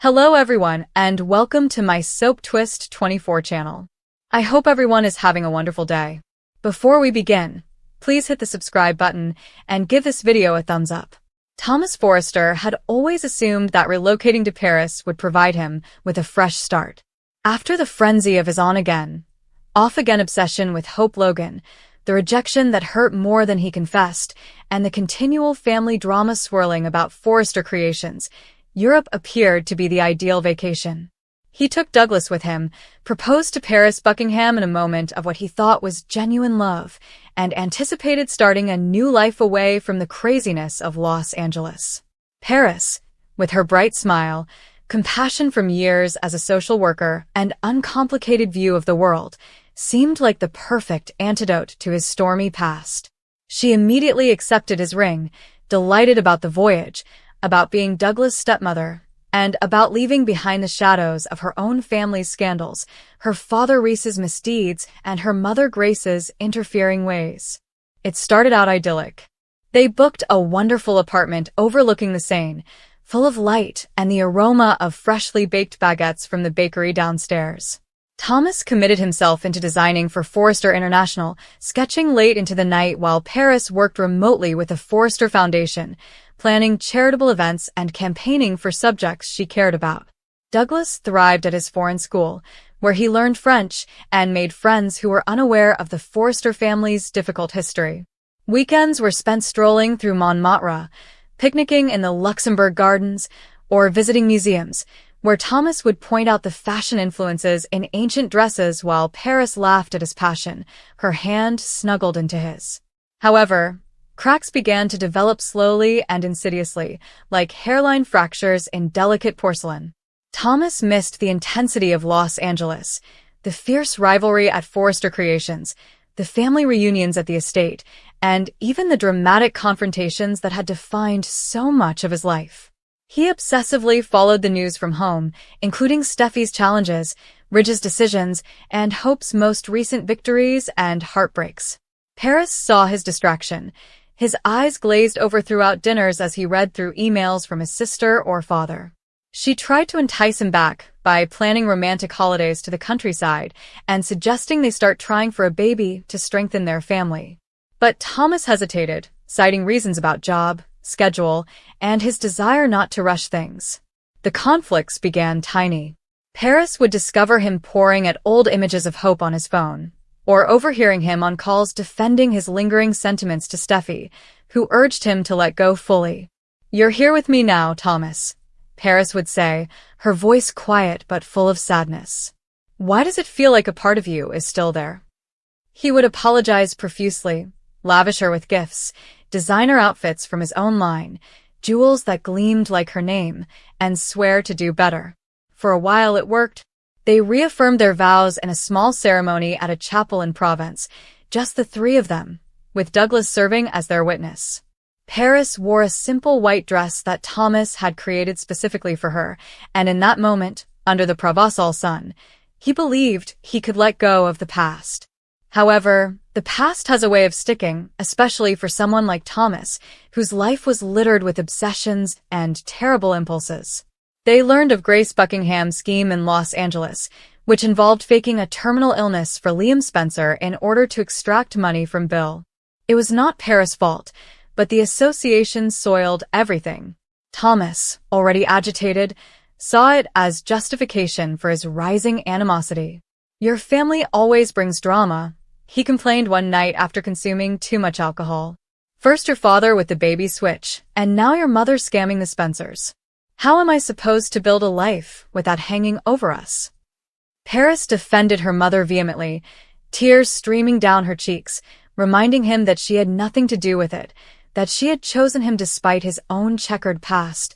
Hello everyone, and welcome to my Soap Twist 24 channel. I hope everyone is having a wonderful day. Before we begin, please hit the subscribe button and give this video a thumbs up. Thomas Forrester had always assumed that relocating to Paris would provide him with a fresh start. After the frenzy of his on-again, off-again obsession with Hope Logan, the rejection that hurt more than he confessed, and the continual family drama swirling about Forrester creations, Europe appeared to be the ideal vacation. He took Douglas with him, proposed to Paris Buckingham in a moment of what he thought was genuine love, and anticipated starting a new life away from the craziness of Los Angeles. Paris, with her bright smile, compassion from years as a social worker, and uncomplicated view of the world, seemed like the perfect antidote to his stormy past. She immediately accepted his ring, delighted about the voyage, about being Douglas' stepmother, and about leaving behind the shadows of her own family's scandals, her father Reese's misdeeds, and her mother Grace's interfering ways. It started out idyllic. They booked a wonderful apartment overlooking the Seine, full of light and the aroma of freshly baked baguettes from the bakery downstairs. Thomas committed himself into designing for Forrester International, sketching late into the night while Paris worked remotely with the Forrester Foundation, planning charitable events and campaigning for subjects she cared about. Douglas thrived at his foreign school, where he learned French and made friends who were unaware of the Forrester family's difficult history. Weekends were spent strolling through Montmartre, picnicking in the Luxembourg Gardens, or visiting museums, where Thomas would point out the fashion influences in ancient dresses while Paris laughed at his passion, her hand snuggled into his. However, cracks began to develop slowly and insidiously, like hairline fractures in delicate porcelain. Thomas missed the intensity of Los Angeles, the fierce rivalry at Forrester Creations, the family reunions at the estate, and even the dramatic confrontations that had defined so much of his life. He obsessively followed the news from home, including Steffi's challenges, Ridge's decisions, and Hope's most recent victories and heartbreaks. Paris saw his distraction. His eyes glazed over throughout dinners as he read through emails from his sister or father. She tried to entice him back by planning romantic holidays to the countryside and suggesting they start trying for a baby to strengthen their family. But Thomas hesitated, citing reasons about job, schedule, and his desire not to rush things. The conflicts began tiny. Paris would discover him poring at old images of Hope on his phone, or overhearing him on calls defending his lingering sentiments to Steffi, who urged him to let go fully. "You're here with me now, Thomas," Paris would say, her voice quiet but full of sadness. "Why does it feel like a part of you is still there?" He would apologize profusely, lavish her with gifts, designer outfits from his own line, jewels that gleamed like her name, and swear to do better. For a while it worked. They reaffirmed their vows in a small ceremony at a chapel in Provence, just the three of them, with Douglas serving as their witness. Paris wore a simple white dress that Thomas had created specifically for her, and in that moment, under the Provençal sun, he believed he could let go of the past. However, the past has a way of sticking, especially for someone like Thomas, whose life was littered with obsessions and terrible impulses. They learned of Grace Buckingham's scheme in Los Angeles, which involved faking a terminal illness for Liam Spencer in order to extract money from Bill. It was not Paris' fault, but the association soiled everything. Thomas, already agitated, saw it as justification for his rising animosity. "Your family always brings drama," he complained one night after consuming too much alcohol. "First your father with the baby switch, and now your mother scamming the Spencers. How am I supposed to build a life with that hanging over us?" Paris defended her mother vehemently, tears streaming down her cheeks, reminding him that she had nothing to do with it, that she had chosen him despite his own checkered past.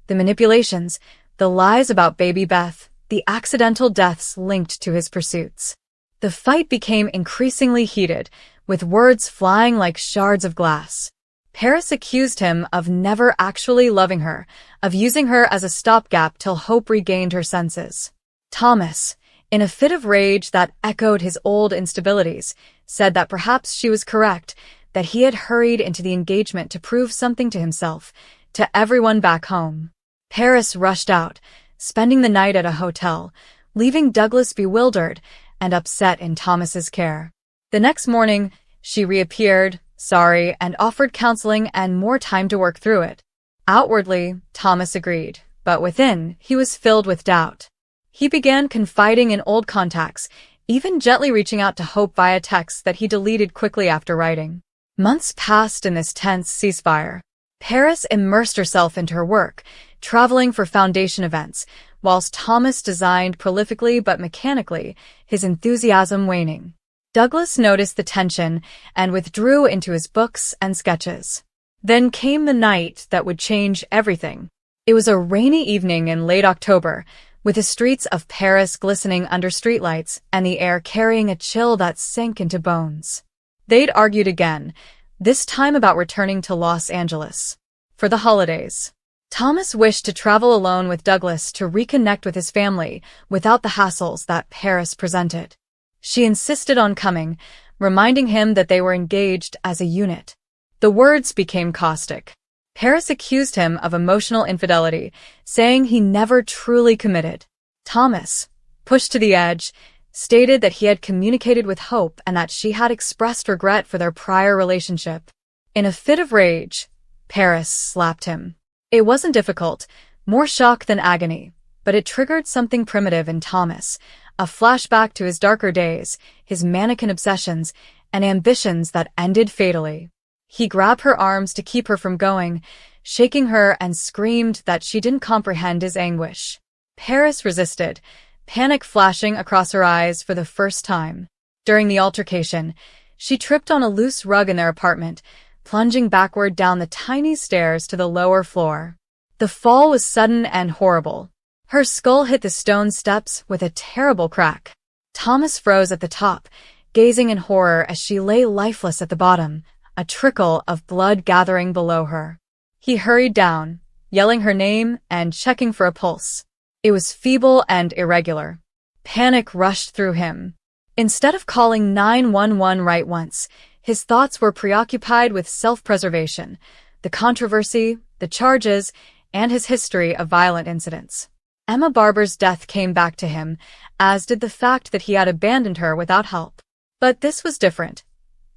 The manipulations, the lies about baby Beth, the accidental deaths linked to his pursuits. The fight became increasingly heated, with words flying like shards of glass. Paris accused him of never actually loving her, of using her as a stopgap till Hope regained her senses. Thomas, in a fit of rage that echoed his old instabilities, said that perhaps she was correct, that he had hurried into the engagement to prove something to himself, to everyone back home. Paris rushed out, spending the night at a hotel, leaving Douglas bewildered and upset in Thomas's care. The next morning, she reappeared, sorry, and offered counseling and more time to work through it. Outwardly, Thomas agreed, but within, he was filled with doubt. He began confiding in old contacts, even gently reaching out to Hope via texts that he deleted quickly after writing. Months passed in this tense ceasefire. Paris immersed herself into her work, traveling for foundation events, whilst Thomas designed prolifically but mechanically, his enthusiasm waning. Douglas noticed the tension and withdrew into his books and sketches. Then came the night that would change everything. It was a rainy evening in late October, with the streets of Paris glistening under streetlights and the air carrying a chill that sank into bones. They'd argued again, this time about returning to Los Angeles for the holidays. Thomas wished to travel alone with Douglas to reconnect with his family without the hassles that Paris presented. She insisted on coming, reminding him that they were engaged as a unit. The words became caustic. Paris accused him of emotional infidelity, saying he never truly committed. Thomas, pushed to the edge, stated that he had communicated with Hope and that she had expressed regret for their prior relationship. In a fit of rage, Paris slapped him. It wasn't difficult, more shock than agony, but it triggered something primitive in Thomas, a flashback to his darker days, his mannequin obsessions, and ambitions that ended fatally. He grabbed her arms to keep her from going, shaking her and screamed that she didn't comprehend his anguish. Paris resisted, panic flashing across her eyes for the first time. During the altercation, she tripped on a loose rug in their apartment, plunging backward down the tiny stairs to the lower floor. The fall was sudden and horrible. Her skull hit the stone steps with a terrible crack. Thomas froze at the top, gazing in horror as she lay lifeless at the bottom, a trickle of blood gathering below her. He hurried down, yelling her name and checking for a pulse. It was feeble and irregular. Panic rushed through him. Instead of calling 911 right once, his thoughts were preoccupied with self-preservation, the controversy, the charges, and his history of violent incidents. Emma Barber's death came back to him, as did the fact that he had abandoned her without help. But this was different.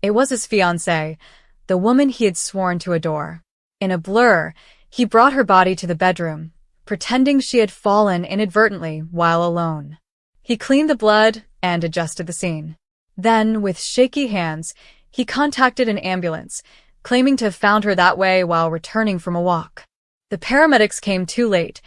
It was his fiancée, the woman he had sworn to adore. In a blur, he brought her body to the bedroom, pretending she had fallen inadvertently while alone. He cleaned the blood and adjusted the scene. Then, with shaky hands, he contacted an ambulance, claiming to have found her that way while returning from a walk. The paramedics came too late.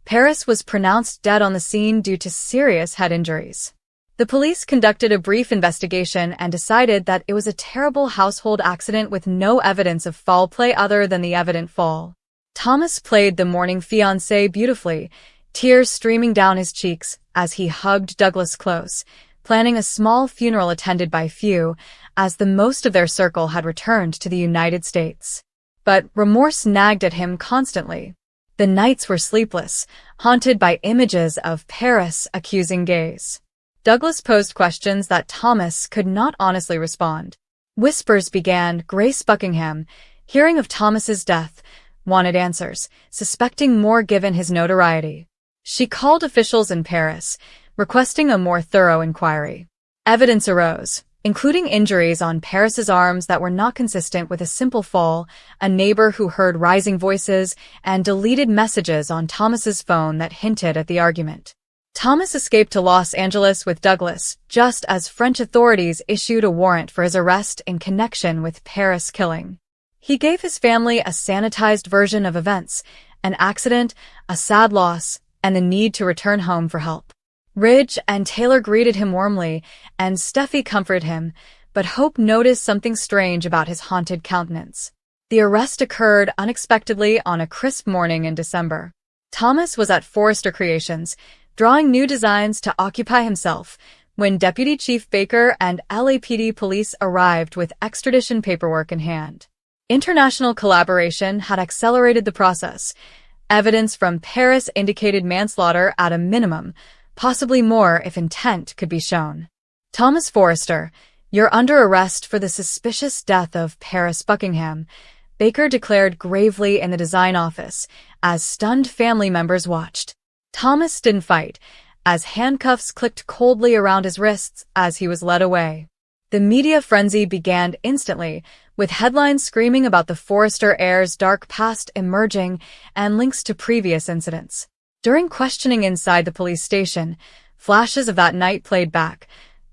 Paris was pronounced dead on the scene due to serious head injuries. The police conducted a brief investigation and decided that it was a terrible household accident with no evidence of foul play other than the evident fall. Thomas played the mourning fiancé beautifully, tears streaming down his cheeks as he hugged Douglas close, planning a small funeral attended by few, as the most of their circle had returned to the United States. But remorse nagged at him constantly. The nights were sleepless, haunted by images of Paris' accusing gaze. Douglas posed questions that Thomas could not honestly respond. Whispers began. Grace Buckingham, hearing of Thomas's death, wanted answers, suspecting more given his notoriety. She called officials in Paris, requesting a more thorough inquiry. Evidence arose, including injuries on Paris's arms that were not consistent with a simple fall, a neighbor who heard rising voices, and deleted messages on Thomas's phone that hinted at the argument. Thomas escaped to Los Angeles with Douglas, just as French authorities issued a warrant for his arrest in connection with Paris' killing. He gave his family a sanitized version of events, an accident, a sad loss, and the need to return home for help. Ridge and Taylor greeted him warmly, and Steffi comforted him, but Hope noticed something strange about his haunted countenance. The arrest occurred unexpectedly on a crisp morning in December. Thomas was at Forrester Creations, drawing new designs to occupy himself, when Deputy Chief Baker and LAPD police arrived with extradition paperwork in hand. International collaboration had accelerated the process. Evidence from Paris indicated manslaughter at a minimum, possibly more if intent could be shown. Thomas Forrester, you're under arrest for the suspicious death of Paris Buckingham, Baker declared gravely in the design office, as stunned family members watched. Thomas didn't fight, as handcuffs clicked coldly around his wrists as he was led away. The media frenzy began instantly, with headlines screaming about the Forrester heir's dark past emerging and links to previous incidents. During questioning inside the police station, flashes of that night played back.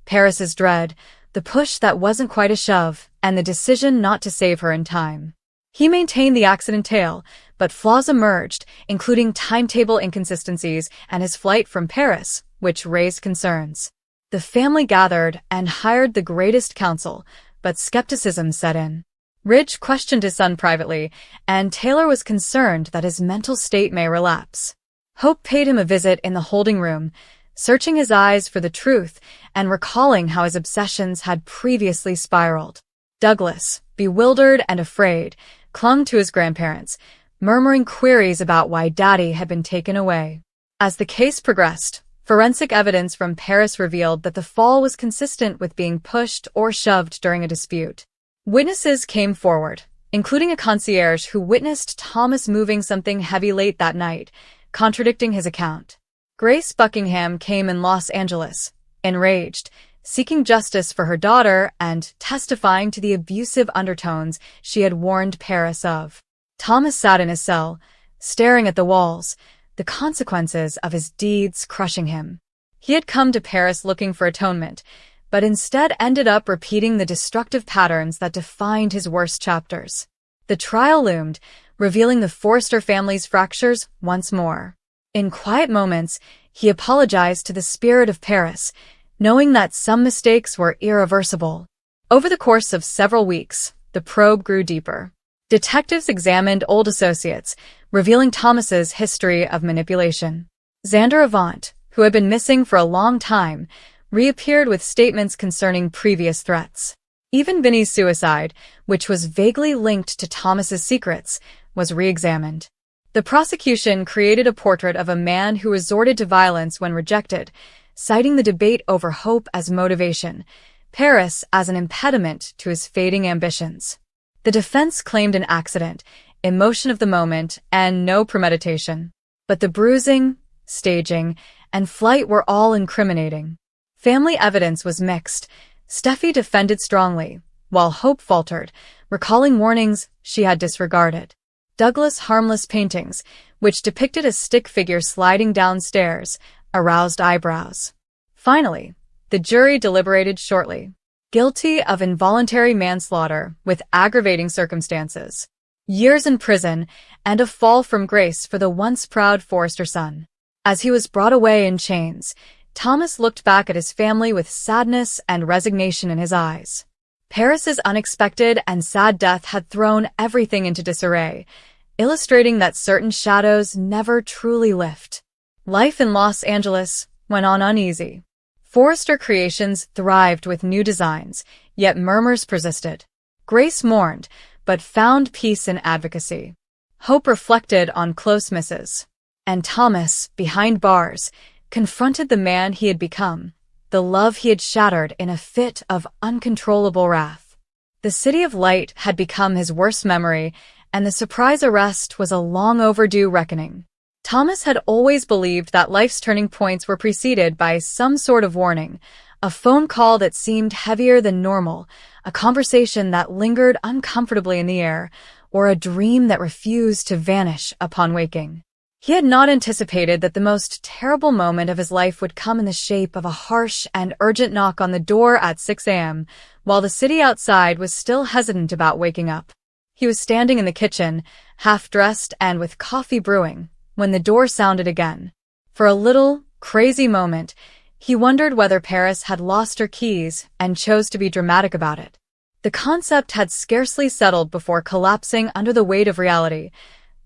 Paris's dread, the push that wasn't quite a shove, and the decision not to save her in time. He maintained the accident tale, but flaws emerged, including timetable inconsistencies and his flight from Paris, which raised concerns. The family gathered and hired the greatest counsel, but skepticism set in. Ridge questioned his son privately, and Taylor was concerned that his mental state may relapse. Hope paid him a visit in the holding room, searching his eyes for the truth and recalling how his obsessions had previously spiraled. Douglas, bewildered and afraid, clung to his grandparents, murmuring queries about why Daddy had been taken away. As the case progressed, forensic evidence from Paris revealed that the fall was consistent with being pushed or shoved during a dispute. Witnesses came forward, including a concierge who witnessed Thomas moving something heavy late that night, contradicting his account. Grace Buckingham came in Los Angeles, enraged, seeking justice for her daughter and testifying to the abusive undertones she had warned Paris of. Thomas sat in his cell, staring at the walls, the consequences of his deeds crushing him. He had come to Paris looking for atonement, but instead ended up repeating the destructive patterns that defined his worst chapters. The trial loomed, revealing the Forrester family's fractures once more. In quiet moments, he apologized to the spirit of Paris, knowing that some mistakes were irreversible. Over the course of several weeks, the probe grew deeper. Detectives examined old associates, revealing Thomas's history of manipulation. Xander Avant, who had been missing for a long time, reappeared with statements concerning previous threats. Even Vinny's suicide, which was vaguely linked to Thomas's secrets, was re-examined. The prosecution created a portrait of a man who resorted to violence when rejected, citing the debate over hope as motivation, Paris as an impediment to his fading ambitions. The defense claimed an accident, emotion of the moment, and no premeditation. But the bruising, staging, and flight were all incriminating. Family evidence was mixed. Steffi defended strongly, while Hope faltered, recalling warnings she had disregarded. Douglas' harmless paintings, which depicted a stick figure sliding downstairs, aroused eyebrows. Finally, the jury deliberated shortly. Guilty of involuntary manslaughter with aggravating circumstances. Years in prison and a fall from grace for the once proud Forrester son. As he was brought away in chains, Thomas looked back at his family with sadness and resignation in his eyes. Paris's unexpected and sad death had thrown everything into disarray, illustrating that certain shadows never truly lift. Life in Los Angeles went on uneasy. Forrester Creations thrived with new designs, yet murmurs persisted. Grace mourned, but found peace in advocacy. Hope reflected on close misses. And Thomas, behind bars, confronted the man he had become, the love he had shattered in a fit of uncontrollable wrath. The City of Light had become his worst memory, and the surprise arrest was a long overdue reckoning. Thomas had always believed that life's turning points were preceded by some sort of warning, a phone call that seemed heavier than normal, a conversation that lingered uncomfortably in the air, or a dream that refused to vanish upon waking. He had not anticipated that the most terrible moment of his life would come in the shape of a harsh and urgent knock on the door at 6 a.m., while the city outside was still hesitant about waking up. He was standing in the kitchen, half-dressed and with coffee brewing, when the door sounded again. For a little, crazy moment, he wondered whether Paris had lost her keys and chose to be dramatic about it. The concept had scarcely settled before collapsing under the weight of reality.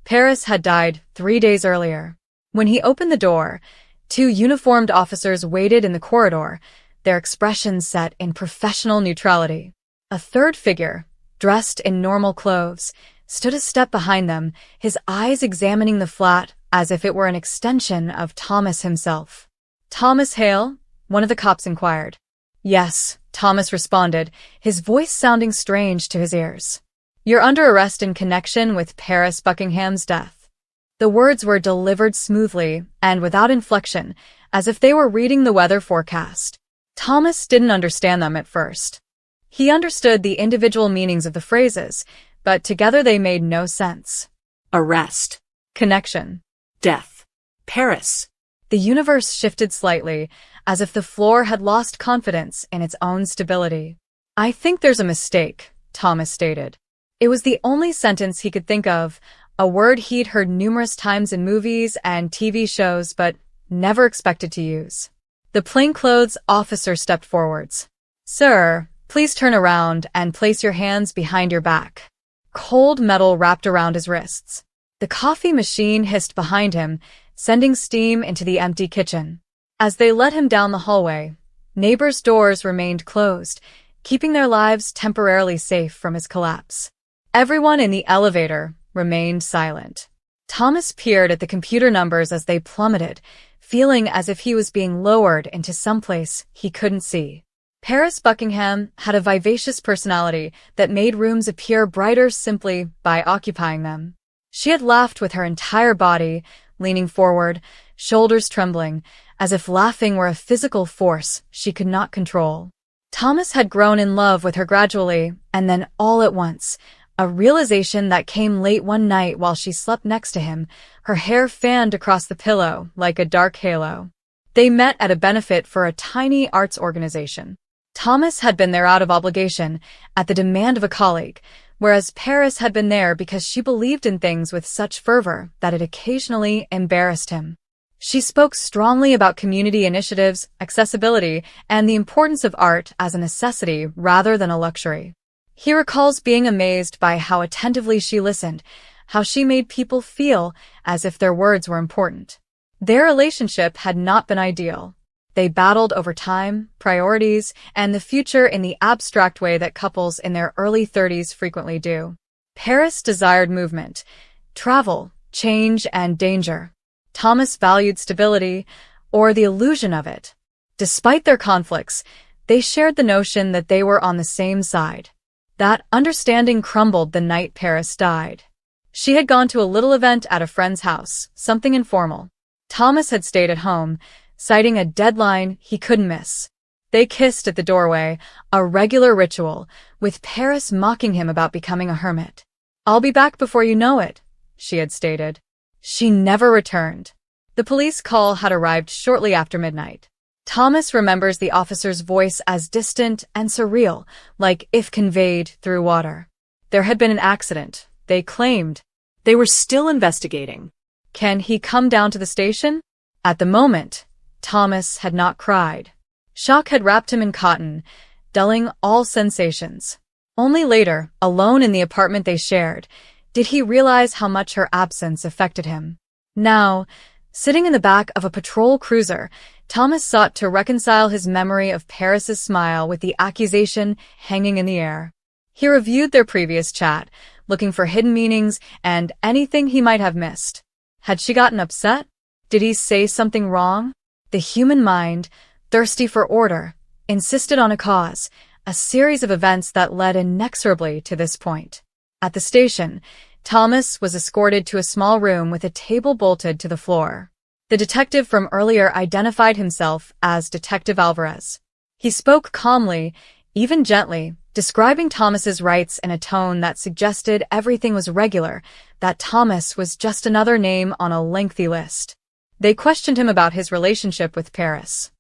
Paris had died 3 days earlier. When he opened the door, 2 uniformed officers waited in the corridor, their expressions set in professional neutrality. A third figure, dressed in normal clothes, stood a step behind them, his eyes examining the flat as if it were an extension of Thomas himself. "Thomas Hale?" one of the cops inquired. "Yes," Thomas responded, his voice sounding strange to his ears. "You're under arrest in connection with Paris Buckingham's death." The words were delivered smoothly and without inflection, as if they were reading the weather forecast. Thomas didn't understand them at first. He understood the individual meanings of the phrases, but together they made no sense. Arrest. Connection. Death. Paris. The universe shifted slightly, as if the floor had lost confidence in its own stability. "I think there's a mistake," Thomas stated. It was the only sentence he could think of, a word he'd heard numerous times in movies and TV shows but never expected to use. The plainclothes officer stepped forwards. "Sir, please turn around and place your hands behind your back." Cold metal wrapped around his wrists. The coffee machine hissed behind him, sending steam into the empty kitchen. As they led him down the hallway, neighbors' doors remained closed, keeping their lives temporarily safe from his collapse. Everyone in the elevator remained silent. Thomas peered at the computer numbers as they plummeted, feeling as if he was being lowered into someplace he couldn't see. Paris Buckingham had a vivacious personality that made rooms appear brighter simply by occupying them. She had laughed with her entire body, leaning forward, shoulders trembling, as if laughing were a physical force she could not control. Thomas had grown in love with her gradually, and then all at once, a realization that came late one night while she slept next to him, her hair fanned across the pillow like a dark halo. They met at a benefit for a tiny arts organization. Thomas had been there out of obligation, at the demand of a colleague, whereas Paris had been there because she believed in things with such fervor that it occasionally embarrassed him. She spoke strongly about community initiatives, accessibility, and the importance of art as a necessity rather than a luxury. He recalls being amazed by how attentively she listened, how she made people feel as if their words were important. Their relationship had not been ideal. They battled over time, priorities, and the future in the abstract way that couples in their early 30s frequently do. Paris desired movement, travel, change, and danger. Thomas valued stability, or the illusion of it. Despite their conflicts, they shared the notion that they were on the same side. That understanding crumbled the night Paris died. She had gone to a little event at a friend's house, something informal. Thomas had stayed at home, citing a deadline he couldn't miss. They kissed at the doorway, a regular ritual, with Paris mocking him about becoming a hermit. "I'll be back before you know it," she had stated. She never returned. The police call had arrived shortly after midnight. Thomas remembers the officer's voice as distant and surreal, like if conveyed through water. There had been an accident, they claimed. They were still investigating. Can he come down to the station? At the moment, Thomas had not cried. Shock had wrapped him in cotton, dulling all sensations. Only later, alone in the apartment they shared, did he realize how much her absence affected him. Now, sitting in the back of a patrol cruiser, Thomas sought to reconcile his memory of Paris's smile with the accusation hanging in the air. He reviewed their previous chat, looking for hidden meanings and anything he might have missed. Had she gotten upset? Did he say something wrong? The human mind, thirsty for order, insisted on a cause, a series of events that led inexorably to this point. At the station, Thomas was escorted to a small room with a table bolted to the floor. The detective from earlier identified himself as Detective Alvarez. He spoke calmly, even gently, describing Thomas's rights in a tone that suggested everything was regular, that Thomas was just another name on a lengthy list. They questioned him about his relationship with Paris.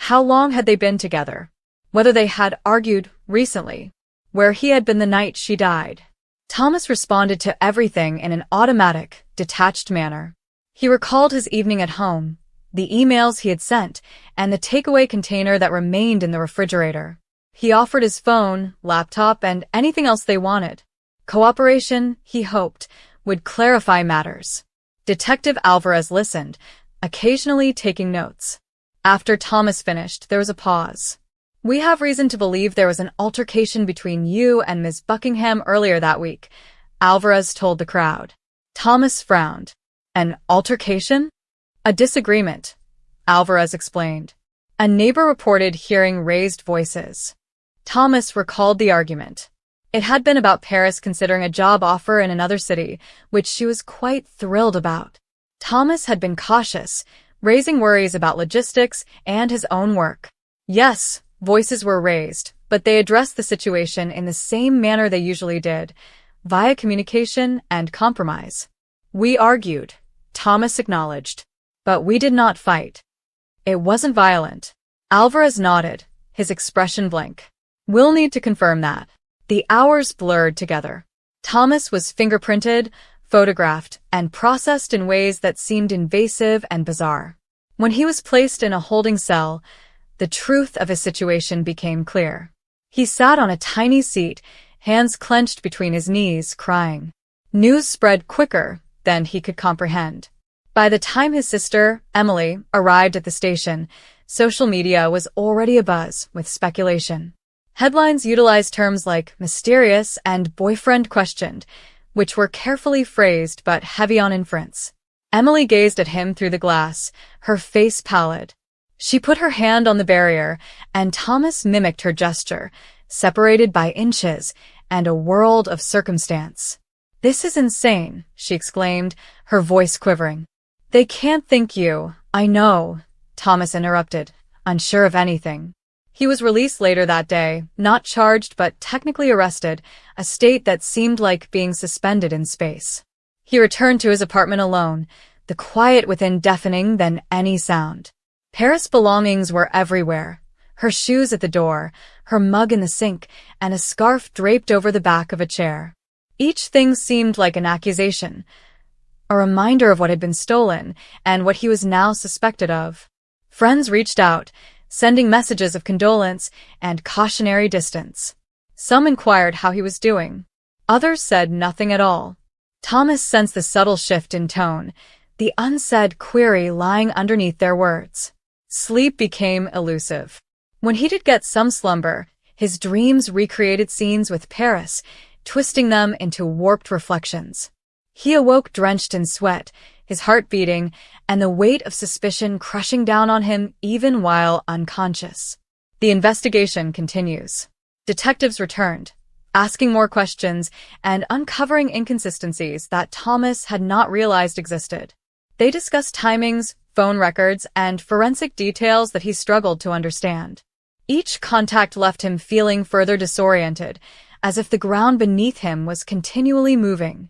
How long had they been together? Whether they had argued recently? Where he had been the night she died? Thomas responded to everything in an automatic, detached manner. He recalled his evening at home, the emails he had sent, and the takeaway container that remained in the refrigerator. He offered his phone, laptop, and anything else they wanted. Cooperation, he hoped, would clarify matters. Detective Alvarez listened, occasionally taking notes. After Thomas finished, there was a pause. "We have reason to believe there was an altercation between you and Ms. Buckingham earlier that week," Alvarez told the crowd. Thomas frowned. "An altercation?" "A disagreement," Alvarez explained. A neighbor reported hearing raised voices. Thomas recalled the argument. It had been about Paris considering a job offer in another city, which she was quite thrilled about. Thomas had been cautious, raising worries about logistics and his own work. Yes, voices were raised, but they addressed the situation in the same manner they usually did, via communication and compromise. We argued, Thomas acknowledged, but we did not fight. It wasn't violent. Alvarez nodded, his expression blank. We'll need to confirm that. The hours blurred together. Thomas was fingerprinted, photographed, and processed in ways that seemed invasive and bizarre. When he was placed in a holding cell, the truth of his situation became clear. He sat on a tiny seat, hands clenched between his knees, crying. News spread quicker than he could comprehend. By the time his sister, Emily, arrived at the station, social media was already abuzz with speculation. Headlines utilized terms like mysterious and boyfriend questioned, which were carefully phrased but heavy on inference. Emily gazed at him through the glass, her face pallid. She put her hand on the barrier, and Thomas mimicked her gesture, separated by inches and a world of circumstance. This is insane, she exclaimed, her voice quivering. They can't think you, I know, Thomas interrupted, unsure of anything. He was released later that day, not charged but technically arrested, a state that seemed like being suspended in space. He returned to his apartment alone, the quiet within deafening than any sound. Paris' belongings were everywhere, her shoes at the door, her mug in the sink, and a scarf draped over the back of a chair. Each thing seemed like an accusation, a reminder of what had been stolen and what he was now suspected of. Friends reached out, sending messages of condolence and cautionary distance. Some inquired how he was doing. Others said nothing at all. Thomas sensed the subtle shift in tone, the unsaid query lying underneath their words. Sleep became elusive. When he did get some slumber, his dreams recreated scenes with Paris, twisting them into warped reflections. He awoke drenched in sweat, his heart beating, and the weight of suspicion crushing down on him even while unconscious. The investigation continues. Detectives returned, asking more questions and uncovering inconsistencies that Thomas had not realized existed. They discussed timings, phone records, and forensic details that he struggled to understand. Each contact left him feeling further disoriented, as if the ground beneath him was continually moving.